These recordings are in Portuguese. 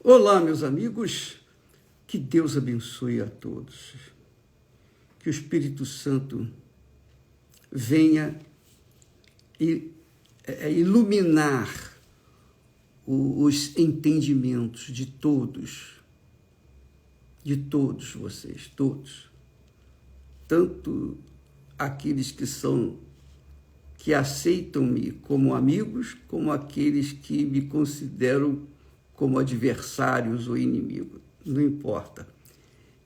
Olá, meus amigos, que Deus abençoe a todos, que o Espírito Santo venha iluminar os entendimentos de todos vocês, todos, tanto aqueles que aceitam-me como amigos, como aqueles que me consideram como adversários ou inimigos, não importa.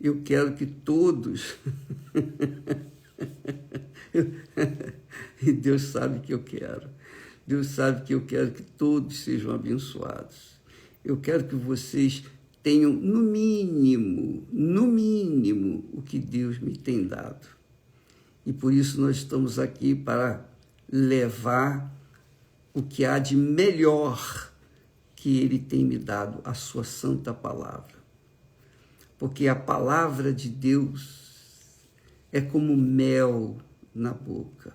Eu quero que todos, e Deus sabe que eu quero, Deus sabe que eu quero que todos sejam abençoados. Eu quero que vocês tenham, no mínimo, o que Deus me tem dado. E por isso nós estamos aqui para levar o que há de melhor que Ele tem me dado, a sua santa palavra. Porque a palavra de Deus é como mel na boca.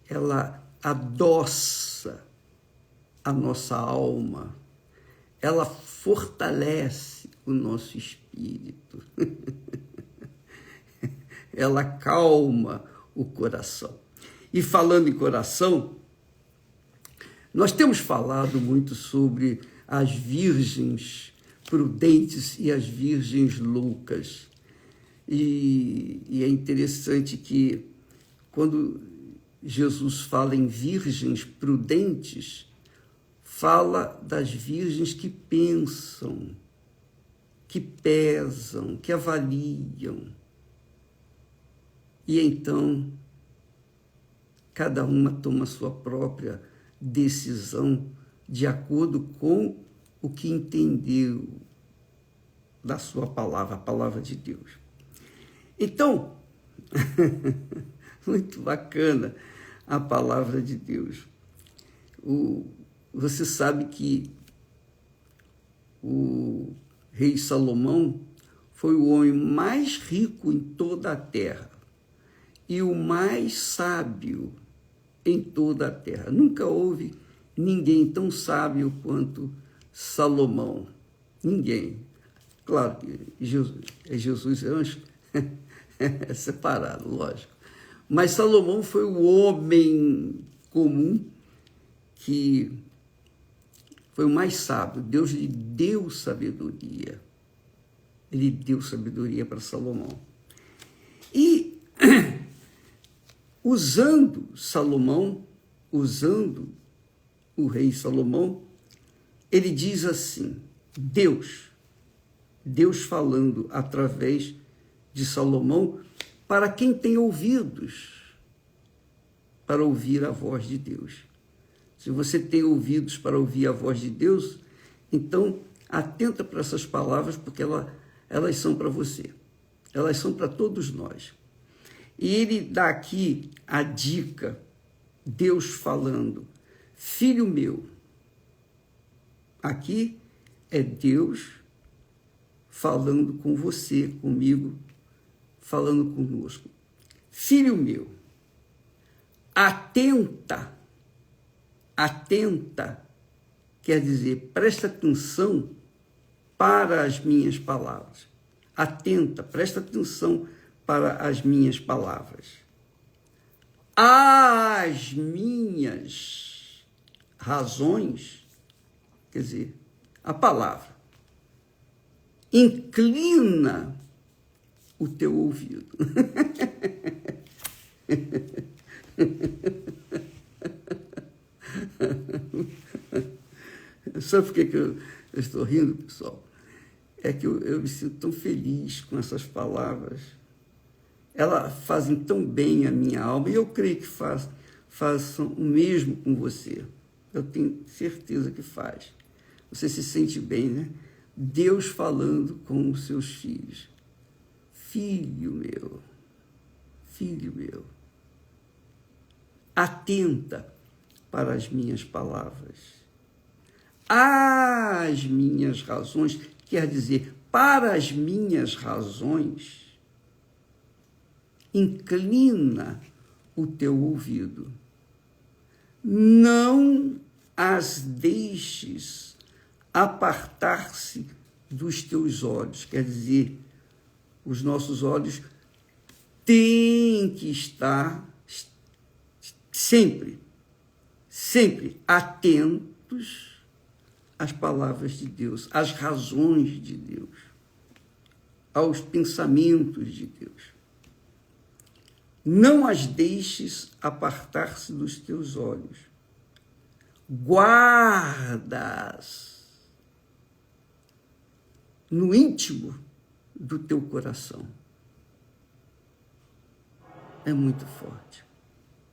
Ela adoça a nossa alma, ela fortalece o nosso espírito, ela calma o coração. E falando em coração, nós temos falado muito sobre as virgens prudentes e as virgens loucas. E é interessante que quando Jesus fala em virgens prudentes, fala das virgens que pensam, que pesam, que avaliam. E então, cada uma toma a sua própria decisão de acordo com o que entendeu da sua palavra, a palavra de Deus. Então, muito bacana a palavra de Deus. Você sabe que o rei Salomão foi o homem mais rico em toda a terra e o mais sábio em toda a terra. Nunca houve ninguém tão sábio quanto Salomão. Ninguém. Claro que Jesus é anjo, é separado, lógico. Mas Salomão foi o homem comum que foi o mais sábio. Deus lhe deu sabedoria. Ele deu sabedoria para Salomão. E usando o rei Salomão, ele diz assim, Deus falando através de Salomão, para quem tem ouvidos para ouvir a voz de Deus. Se você tem ouvidos para ouvir a voz de Deus, então atenta para essas palavras, porque elas são para você, elas são para todos nós. E ele dá aqui a dica, Deus falando, filho meu. Aqui é Deus falando com você, comigo, falando conosco. Filho meu, atenta, quer dizer, presta atenção para as minhas palavras. Atenta, presta atenção para as minhas palavras. As minhas razões, quer dizer, a palavra, inclina o teu ouvido. Sabe por que eu estou rindo, pessoal? É que eu me sinto tão feliz com essas palavras. Elas fazem tão bem a minha alma, e eu creio que façam o mesmo com você. Eu tenho certeza que faz. Você se sente bem, né? Deus falando com os seus filhos. Filho meu, atenta para as minhas palavras. As minhas razões, quer dizer, para as minhas razões, inclina o teu ouvido. Não as deixes apartar-se dos teus olhos. Quer dizer, os nossos olhos têm que estar sempre atentos às palavras de Deus, às razões de Deus, aos pensamentos de Deus. Não as deixes apartar-se dos teus olhos. Guarda-as no íntimo do teu coração. É muito forte,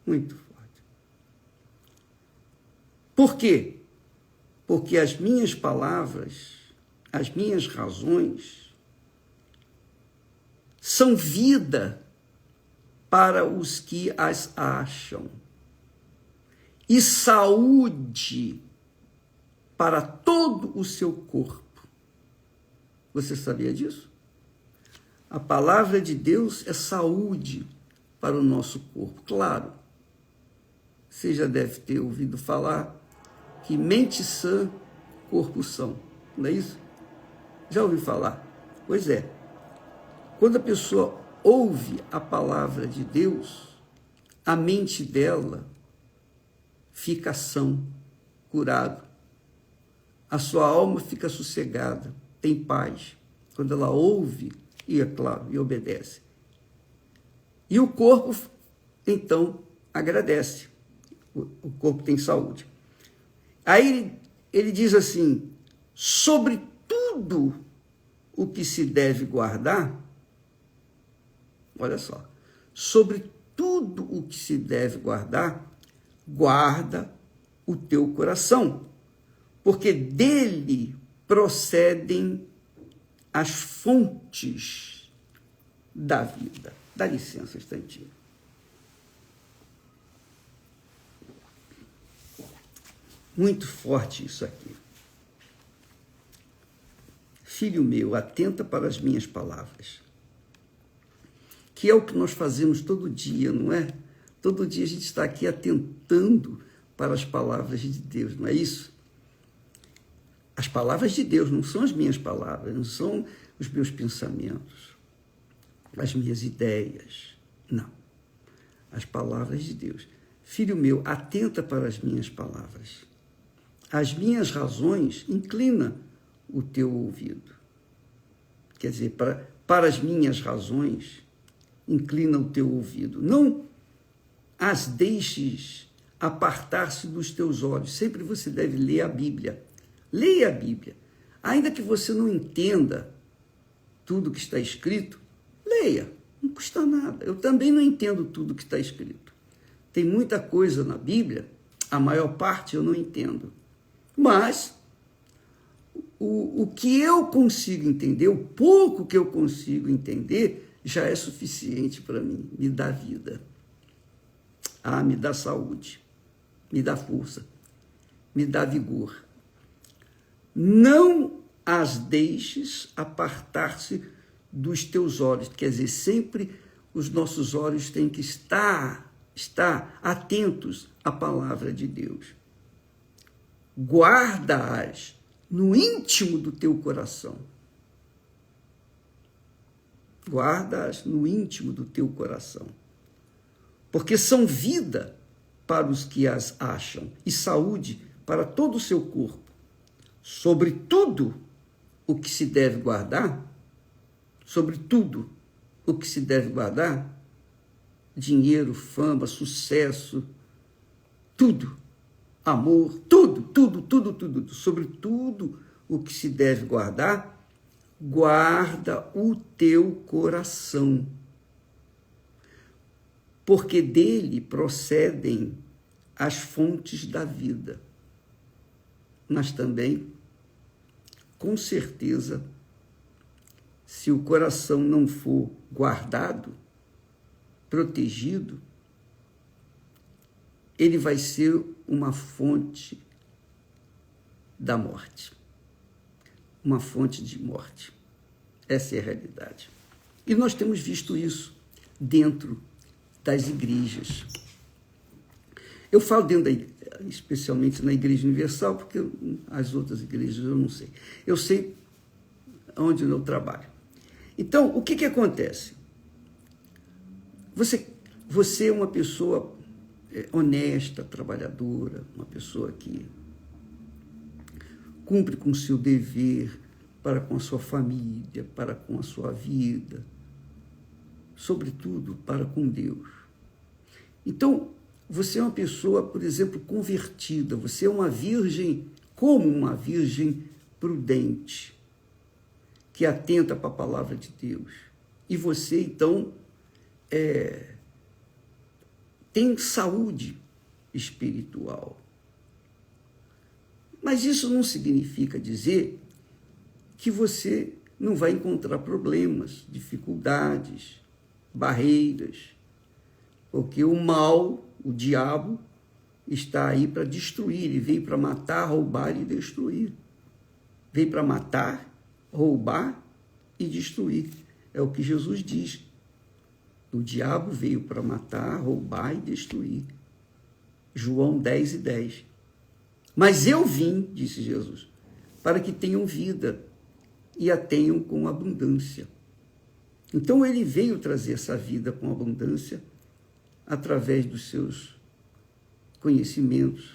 muito forte. Por quê? Porque as minhas palavras, as minhas razões, são vida para os que as acham e saúde para todo o seu corpo. Você sabia disso? A palavra de Deus é saúde para o nosso corpo. Claro, você já deve ter ouvido falar que mente sã, corpo são. Não é isso? Já ouviu falar? Pois é. Quando a pessoa ouve a palavra de Deus, a mente dela fica sã, curada. A sua alma fica sossegada, tem paz. Quando ela ouve, e é claro, e obedece. E o corpo, então, agradece. O corpo tem saúde. Aí ele diz assim, sobre tudo o que se deve guardar, olha só, sobre tudo o que se deve guardar, guarda o teu coração, porque dele procedem as fontes da vida. Dá licença um instantinho. Muito forte isso aqui. Filho meu, atenta para as minhas palavras, que é o que nós fazemos todo dia, não é? Todo dia a gente está aqui atentando para as palavras de Deus, não é isso? As palavras de Deus não são as minhas palavras, não são os meus pensamentos, as minhas ideias, não. As palavras de Deus. Filho meu, atenta para as minhas palavras. As minhas razões, inclina o teu ouvido. Quer dizer, para as minhas razões, inclina o teu ouvido. Não as deixes apartar-se dos teus olhos. Sempre você deve ler a Bíblia. Leia a Bíblia. Ainda que você não entenda tudo que está escrito, leia. Não custa nada. Eu também não entendo tudo que está escrito. Tem muita coisa na Bíblia, a maior parte eu não entendo. Mas o que eu consigo entender, o pouco que eu consigo entender, já é suficiente para mim. Me dá vida. Me dá saúde. Me dá força. Me dá vigor. Não as deixes apartar-se dos teus olhos. Quer dizer, sempre os nossos olhos têm que estar atentos à palavra de Deus. Guarda-as no íntimo do teu coração. Guarda-as no íntimo do teu coração. Porque são vida para os que as acham e saúde para todo o seu corpo. Sobre tudo o que se deve guardar, sobre tudo o que se deve guardar, dinheiro, fama, sucesso, tudo, amor, tudo, sobre tudo o que se deve guardar, guarda o teu coração, porque dele procedem as fontes da vida. Mas também, com certeza, se o coração não for guardado, protegido, ele vai ser uma fonte da morte. Uma fonte de morte. Essa é a realidade. E nós temos visto isso dentro das igrejas. Eu falo especialmente na Igreja Universal, porque as outras igrejas eu não sei. Eu sei onde eu trabalho. Então, o que acontece? Você é uma pessoa honesta, trabalhadora, uma pessoa que cumpre com o seu dever para com a sua família, para com a sua vida, sobretudo para com Deus. Então, você é uma pessoa, por exemplo, convertida, você é uma virgem, como uma virgem prudente, que atenta para a palavra de Deus. E você, então, tem saúde espiritual. Mas isso não significa dizer que você não vai encontrar problemas, dificuldades, barreiras, porque o mal, o diabo, está aí para destruir, ele veio para matar, roubar e destruir. Veio para matar, roubar e destruir. É o que Jesus diz. O diabo veio para matar, roubar e destruir. João 10:10. Mas eu vim, disse Jesus, para que tenham vida e a tenham com abundância. Então ele veio trazer essa vida com abundância através dos seus conhecimentos,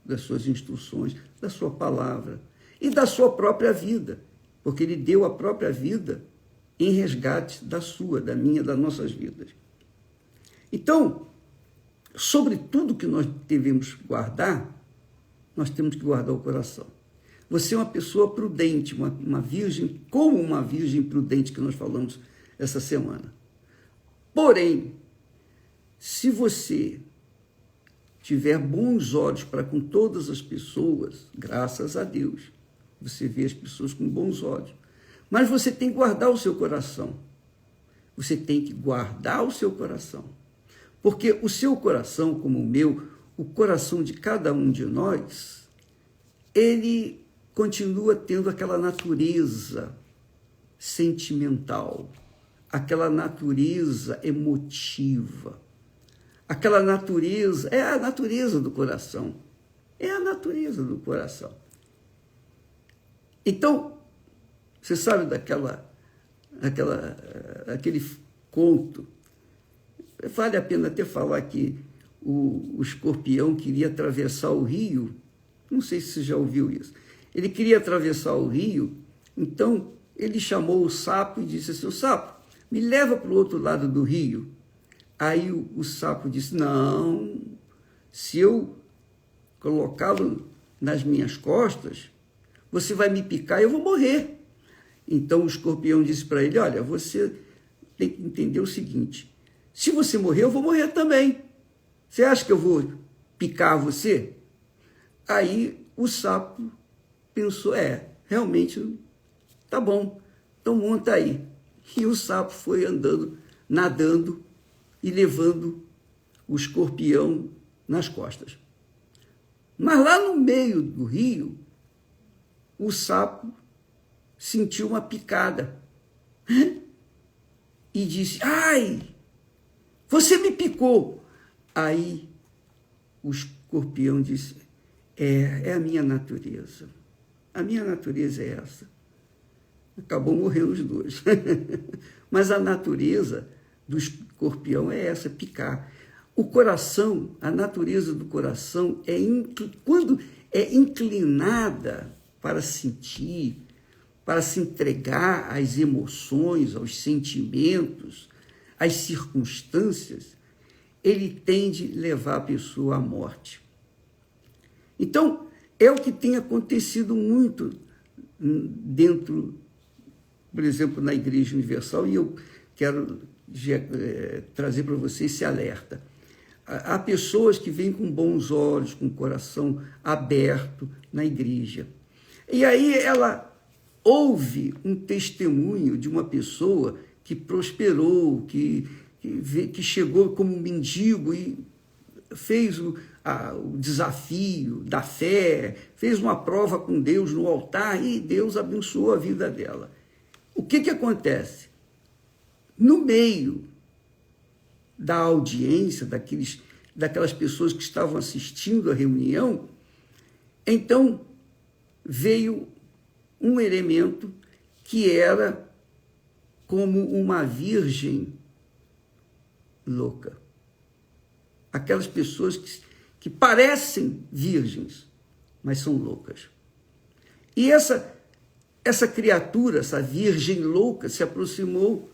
das suas instruções, da sua palavra e da sua própria vida, porque ele deu a própria vida em resgate da sua, da minha, das nossas vidas. Então, sobre tudo que nós devemos guardar, nós temos que guardar o coração. Você é uma pessoa prudente, uma virgem, como uma virgem prudente que nós falamos essa semana. Porém, se você tiver bons olhos para com todas as pessoas, graças a Deus, você vê as pessoas com bons olhos. Mas você tem que guardar o seu coração. Você tem que guardar o seu coração. Porque o seu coração, como o meu, o coração de cada um de nós, ele continua tendo aquela natureza sentimental, aquela natureza emotiva, aquela natureza, é a natureza do coração, é a natureza do coração. Então, você sabe aquele conto, vale a pena até falar que o escorpião queria atravessar o rio, não sei se você já ouviu isso, ele queria atravessar o rio, então ele chamou o sapo e disse assim, o sapo, me leva para o outro lado do rio. Aí o sapo disse, não, se eu colocá-lo nas minhas costas, você vai me picar e eu vou morrer. Então o escorpião disse para ele, olha, você tem que entender o seguinte, se você morrer, eu vou morrer também. Você acha que eu vou picar você? Aí o sapo pensou, realmente, tá bom, então monta aí. E o sapo foi andando, nadando e levando o escorpião nas costas. Mas lá no meio do rio, o sapo sentiu uma picada e disse, ai, você me picou. Aí o escorpião disse, é a minha natureza. A minha natureza é essa. Acabou morrendo os dois. Mas a natureza do escorpião é essa, picar. O coração, a natureza do coração, quando é inclinada para sentir, para se entregar às emoções, aos sentimentos, às circunstâncias, ele tende a levar a pessoa à morte. Então, é o que tem acontecido muito dentro, por exemplo, na Igreja Universal, e eu quero trazer para você esse alerta. Há pessoas que vêm com bons olhos, com o coração aberto na igreja. E aí ela ouve um testemunho de uma pessoa que prosperou, que chegou como mendigo e fez o desafio da fé, fez uma prova com Deus no altar e Deus abençoou a vida dela. O que acontece? No meio da audiência, daqueles daquelas pessoas que estavam assistindo a reunião, então veio um elemento que era como uma virgem louca. Aquelas pessoas que parecem virgens, mas são loucas. E essa criatura, essa virgem louca, se aproximou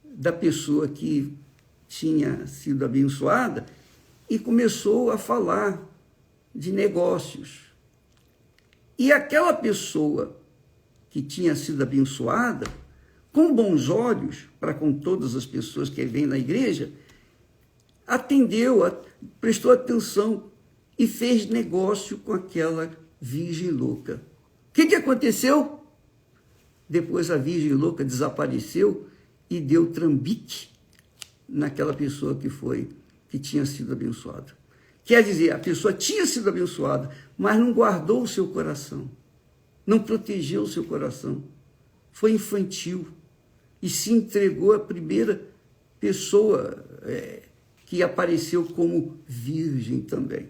da pessoa que tinha sido abençoada e começou a falar de negócios. E aquela pessoa que tinha sido abençoada, com bons olhos para com todas as pessoas que vêm na igreja, atendeu, prestou atenção e fez negócio com aquela virgem louca. O que aconteceu? Depois a virgem louca desapareceu e deu trambique naquela pessoa que tinha sido abençoada. Quer dizer, a pessoa tinha sido abençoada, mas não guardou o seu coração, não protegeu o seu coração, foi infantil e se entregou à primeira pessoa que apareceu como virgem também.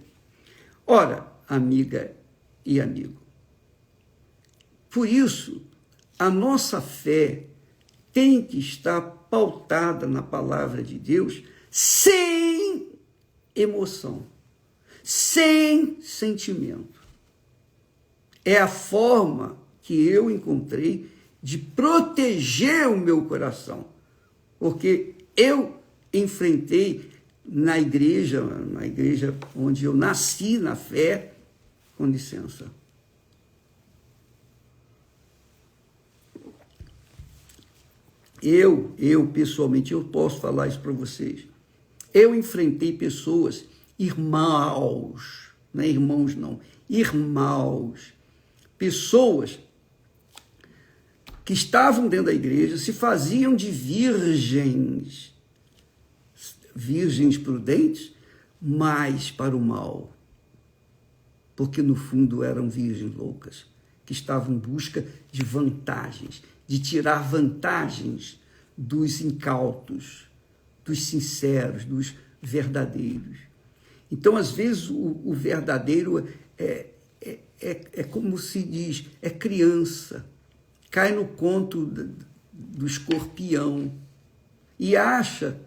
Ora, amiga e amigo, por isso, a nossa fé tem que estar pautada na palavra de Deus sem emoção, sem sentimento. É a forma que eu encontrei de proteger o meu coração, porque eu enfrentei na igreja onde eu nasci na fé, com licença. Eu pessoalmente, eu posso falar isso para vocês. Eu enfrentei pessoas, irmãos, não é irmãos não, irmãos, pessoas que estavam dentro da igreja, se faziam de virgens prudentes, mas para o mal, porque no fundo eram virgens loucas, que estavam em busca de vantagens, de tirar vantagens dos incautos, dos sinceros, dos verdadeiros. Então, às vezes, o verdadeiro é como se diz, é criança, cai no conto do escorpião e acha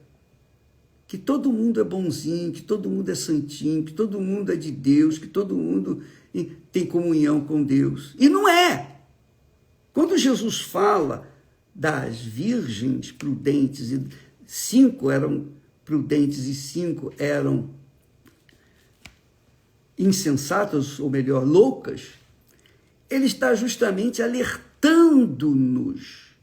que todo mundo é bonzinho, que todo mundo é santinho, que todo mundo é de Deus, que todo mundo tem comunhão com Deus. E não é! Quando Jesus fala das virgens prudentes, e 5 eram prudentes e 5 eram insensatas, ou melhor, loucas, ele está justamente alertando-nos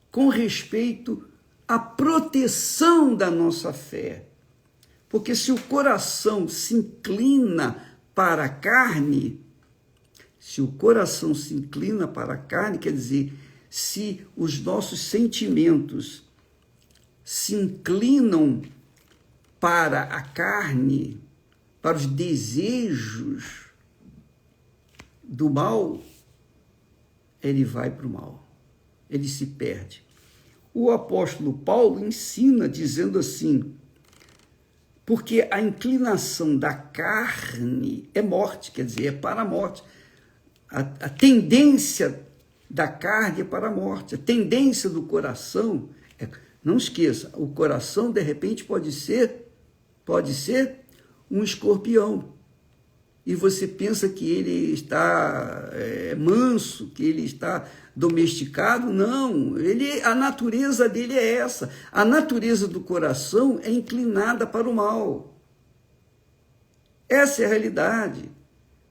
com respeito à proteção da nossa fé. Porque se o coração se inclina para a carne, quer dizer, se os nossos sentimentos se inclinam para a carne, para os desejos do mal, ele vai para o mal, ele se perde. O apóstolo Paulo ensina dizendo assim, porque a inclinação da carne é morte, quer dizer, é para a morte. A tendência da carne é para a morte, a tendência do coração, não esqueça, o coração de repente pode ser um escorpião, e você pensa que ele está manso, que ele está domesticado. Não, a natureza dele é essa, a natureza do coração é inclinada para o mal, essa é a realidade.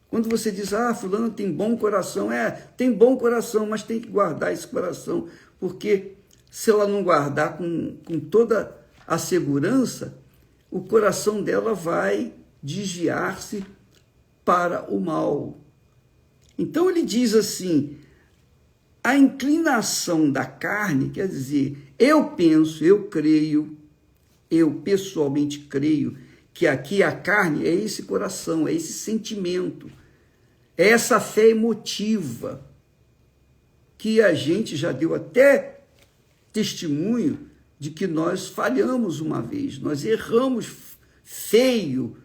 Quando você diz, fulano tem bom coração, tem bom coração, mas tem que guardar esse coração, porque se ela não guardar com toda a segurança, o coração dela vai desviar-se para o mal. Então ele diz assim, a inclinação da carne, quer dizer, eu penso, eu creio, eu pessoalmente creio, que aqui a carne é esse coração, é esse sentimento, é essa fé emotiva, que a gente já deu até testemunho de que nós falhamos uma vez, nós erramos feio,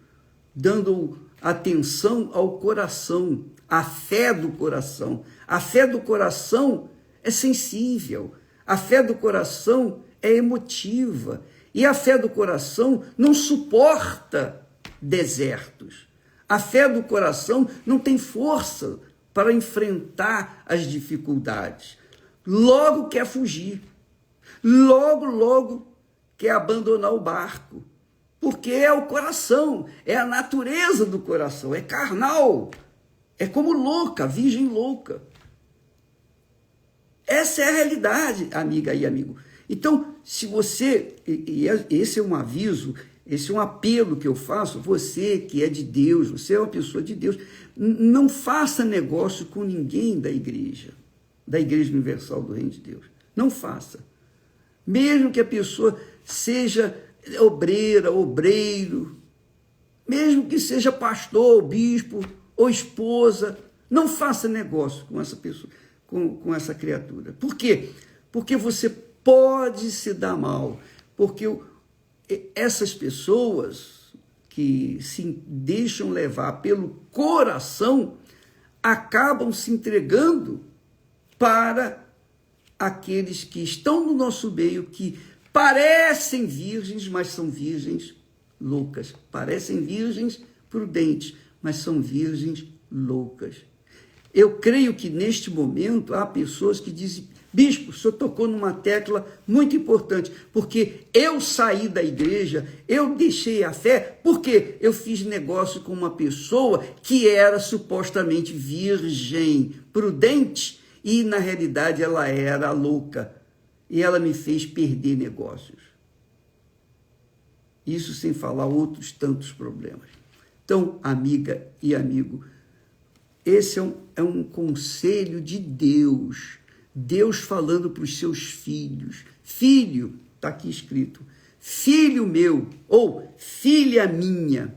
dando atenção ao coração, à fé do coração. A fé do coração é sensível, a fé do coração é emotiva, e a fé do coração não suporta desertos. A fé do coração não tem força para enfrentar as dificuldades. Logo quer fugir, logo quer abandonar o barco, porque é o coração, é a natureza do coração, é carnal, é como louca, virgem louca. Essa é a realidade, amiga e amigo. Então, se você, esse é um aviso, esse é um apelo que eu faço, você que é de Deus, você é uma pessoa de Deus, não faça negócio com ninguém da Igreja Universal do Reino de Deus. Não faça. Mesmo que a pessoa seja obreira, obreiro, mesmo que seja pastor, bispo ou esposa, não faça negócio com essa pessoa, com essa criatura. Por quê? Porque você pode se dar mal, porque essas pessoas que se deixam levar pelo coração acabam se entregando para aqueles que estão no nosso meio, que parecem virgens, mas são virgens loucas. Parecem virgens prudentes, mas são virgens loucas. Eu creio que neste momento há pessoas que dizem: bispo, o senhor tocou numa tecla muito importante, porque eu saí da igreja, eu deixei a fé, porque eu fiz negócio com uma pessoa que era supostamente virgem, prudente, e na realidade ela era louca, e ela me fez perder negócios. Isso sem falar outros tantos problemas. Então, amiga e amigo, esse é um conselho de Deus. Deus falando para os seus filhos. Filho, está aqui escrito, filho meu, ou filha minha,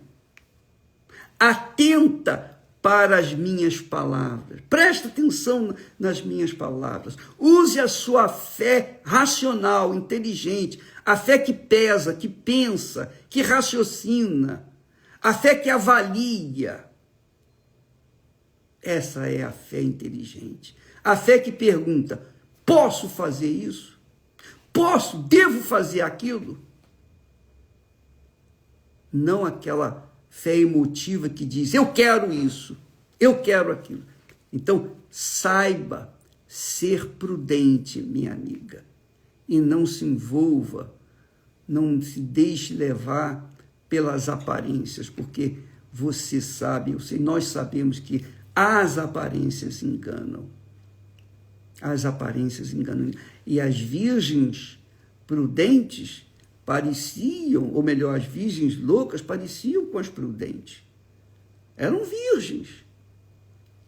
atenta para as minhas palavras. Presta atenção nas minhas palavras. Use a sua fé racional, inteligente, a fé que pesa, que pensa, que raciocina, a fé que avalia. Essa é a fé inteligente. A fé que pergunta: posso fazer isso? Posso, devo fazer aquilo? Não aquela fé emotiva que diz: eu quero isso, eu quero aquilo. Então, saiba ser prudente, minha amiga, e não se envolva, não se deixe levar pelas aparências, porque você sabe, nós sabemos que as aparências enganam. As aparências enganam. E as virgens prudentes pareciam, ou melhor, as virgens loucas pareciam com as prudentes. Eram virgens.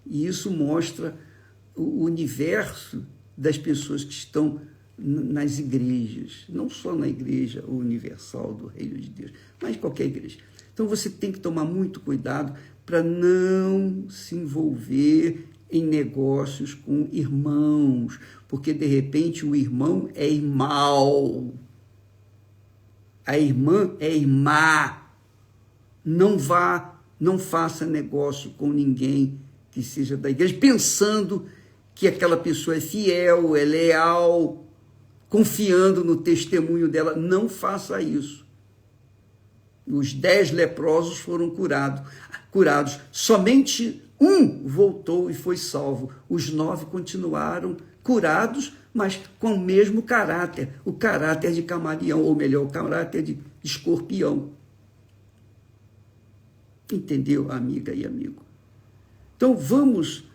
E isso mostra o universo das pessoas que estão nas igrejas, não só na Igreja Universal do Reino de Deus, mas qualquer igreja. Então você tem que tomar muito cuidado para não se envolver em negócios com irmãos, porque de repente o irmão é irmão, a irmã é irmã. Não faça negócio com ninguém que seja da igreja, pensando que aquela pessoa é fiel, é leal, confiando no testemunho dela. Não faça isso. Os 10 leprosos foram curados. Somente um voltou e foi salvo. Os 9 continuaram curados, mas com o mesmo caráter. O caráter de camaleão, ou melhor, o caráter de escorpião. Entendeu, amiga e amigo? Então, vamos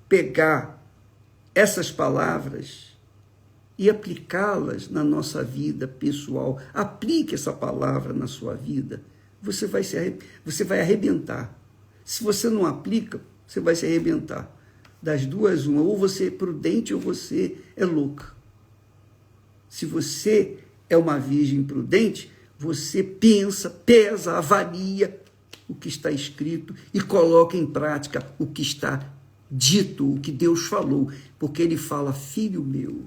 pegar essas palavras e aplicá-las na nossa vida pessoal. Aplique essa palavra na sua vida. Você vai arrebentar. Se você não aplica, você vai se arrebentar. Das duas, uma. Ou você é prudente ou você é louca. Se você é uma virgem prudente, você pensa, pesa, avalia o que está escrito e coloca em prática o que está dito, o que Deus falou. Porque ele fala: filho meu.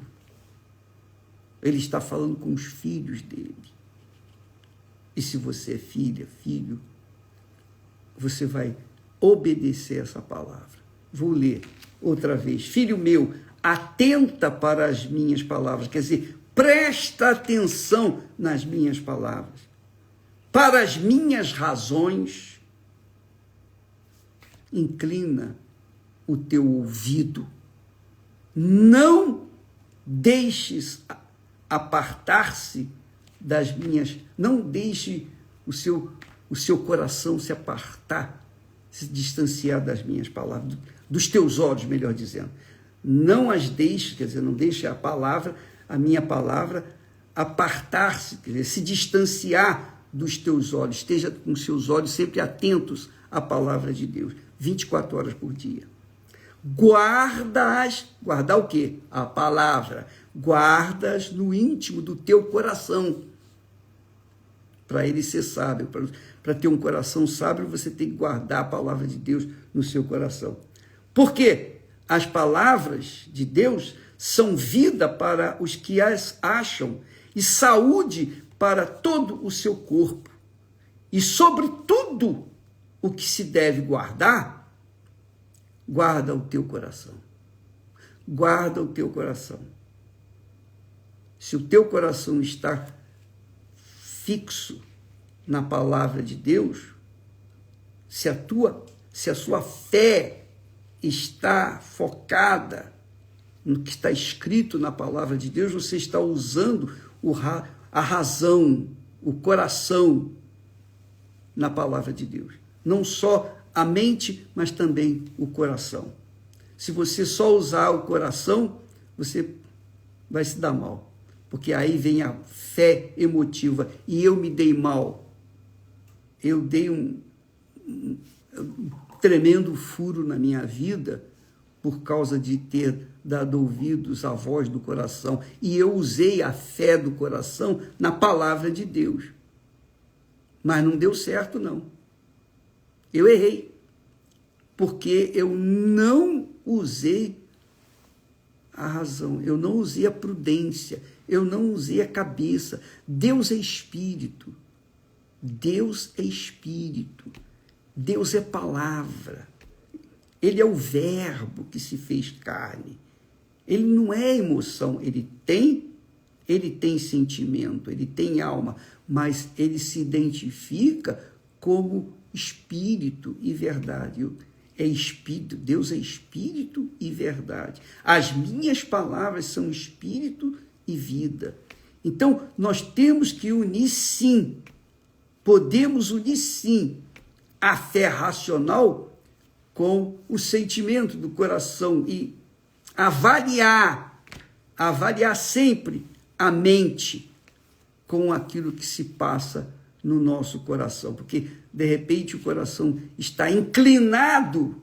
Ele está falando com os filhos dele. E se você é filha, filho, você vai obedecer essa palavra. Vou ler outra vez. Filho meu, atenta para as minhas palavras. Quer dizer, presta atenção nas minhas palavras. Para as minhas razões, inclina o teu ouvido. Não deixes apartar-se das minhas, não deixe o seu coração se apartar, se distanciar das minhas palavras, dos teus olhos, melhor dizendo. Não as deixe, quer dizer, não deixe a minha palavra, apartar-se, quer dizer, se distanciar dos teus olhos. Esteja com seus olhos sempre atentos à palavra de Deus, 24 horas por dia. Guarda-as, guardar o quê? A palavra. Guarda-as no íntimo do teu coração, para ele ser sábio. Para ter um coração sábio, você tem que guardar a palavra de Deus no seu coração. Por quê? As palavras de Deus são vida para os que as acham e saúde para todo o seu corpo. E sobre tudo o que se deve guardar, guarda o teu coração. Guarda o teu coração. Se o teu coração está fixo na palavra de Deus, se a sua fé está focada no que está escrito na palavra de Deus, você está usando a razão, o coração na palavra de Deus. Não só a mente, mas também o coração. Se você só usar o coração, você vai se dar mal. Porque aí vem a fé emotiva. E eu me dei mal. Eu dei um tremendo furo na minha vida por causa de ter dado ouvidos à voz do coração. E eu usei a fé do coração na palavra de Deus. Mas não deu certo, não. Eu errei. Porque eu não usei a razão, eu não usei a prudência, eu não usei a cabeça. Deus é espírito. Deus é espírito. Deus é palavra. Ele é o verbo que se fez carne. Ele não é emoção, ele tem sentimento, ele tem alma, mas ele se identifica como espírito e verdade. É espírito, Deus é espírito e verdade. As minhas palavras são espírito e vida. Então, nós temos que unir sim, podemos unir sim a fé racional com o sentimento do coração e avaliar sempre a mente com aquilo que se passa no nosso coração, porque de repente o coração está inclinado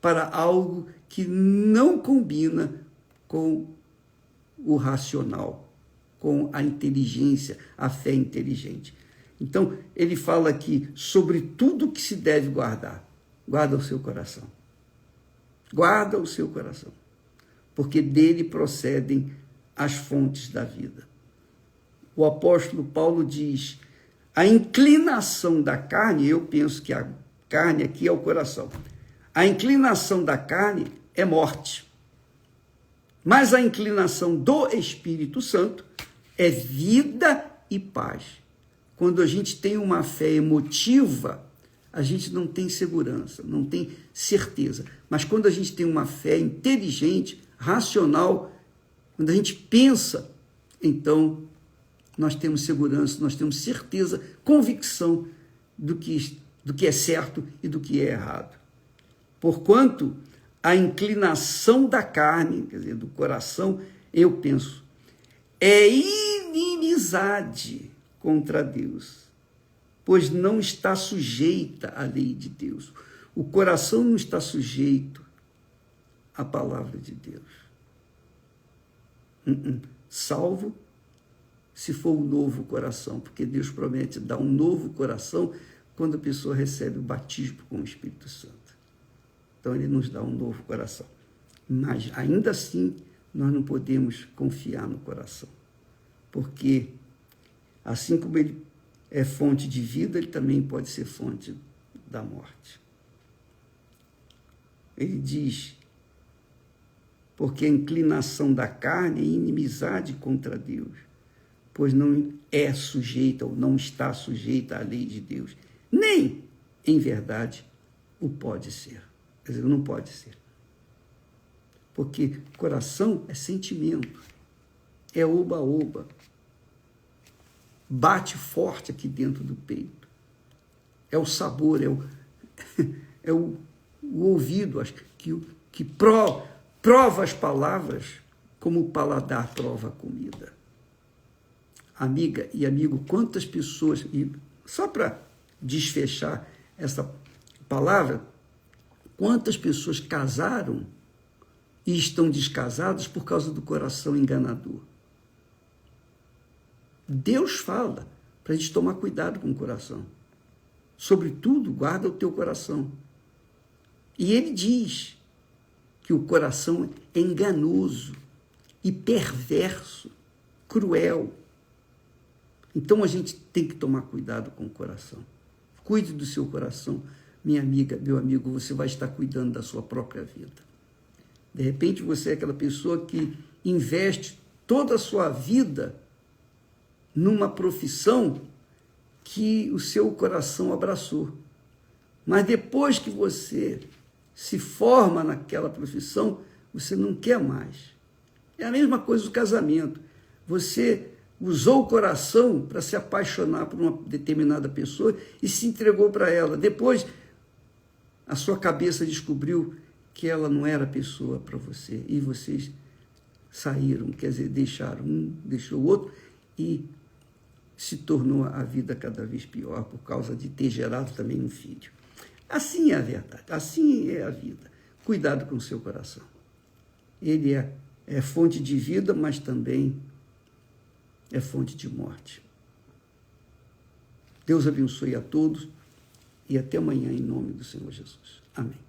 para algo que não combina com o racional, com a inteligência, a fé inteligente. Então, ele fala aqui sobre tudo que se deve guardar. Guarda o seu coração. Guarda o seu coração, porque dele procedem as fontes da vida. O apóstolo Paulo diz: a inclinação da carne, eu penso que a carne aqui é o coração. A inclinação da carne é morte. Mas a inclinação do Espírito Santo é vida e paz. Quando a gente tem uma fé emotiva, a gente não tem segurança, não tem certeza. Mas quando a gente tem uma fé inteligente, racional, quando a gente pensa, então nós temos segurança, nós temos certeza, convicção do que é certo e do que é errado. Porquanto a inclinação da carne, quer dizer, do coração, eu penso, é inimizade contra Deus, pois não está sujeita à lei de Deus. O coração não está sujeito à palavra de Deus. Salvo se for um novo coração, porque Deus promete dar um novo coração quando a pessoa recebe o batismo com o Espírito Santo. Então, ele nos dá um novo coração. Mas, ainda assim, nós não podemos confiar no coração. Porque, assim como ele é fonte de vida, ele também pode ser fonte da morte. Ele diz, porque a inclinação da carne é inimizade contra Deus, pois não é sujeita ou não está sujeita à lei de Deus, nem, em verdade, o pode ser. Quer dizer, não pode ser. Porque coração é sentimento, é oba-oba, bate forte aqui dentro do peito, é o sabor, é o ouvido que prova as palavras como o paladar prova a comida. Amiga e amigo, quantas pessoas, e só para desfechar essa palavra, quantas pessoas casaram e estão descasadas por causa do coração enganador? Deus fala para a gente tomar cuidado com o coração. Sobretudo, guarda o teu coração. E ele diz que o coração é enganoso e perverso, cruel. Então a gente tem que tomar cuidado com o coração. Cuide do seu coração, minha amiga, meu amigo, você vai estar cuidando da sua própria vida. De repente você é aquela pessoa que investe toda a sua vida numa profissão que o seu coração abraçou. Mas depois que você se forma naquela profissão, você não quer mais. É a mesma coisa do casamento. Você usou o coração para se apaixonar por uma determinada pessoa e se entregou para ela. Depois, a sua cabeça descobriu que ela não era pessoa para você. E vocês saíram, quer dizer, deixaram um, deixou o outro, e se tornou a vida cada vez pior por causa de ter gerado também um filho. Assim é a verdade, assim é a vida. Cuidado com o seu coração. Ele é fonte de vida, mas também é fonte de morte. Deus abençoe a todos e até amanhã em nome do Senhor Jesus. Amém.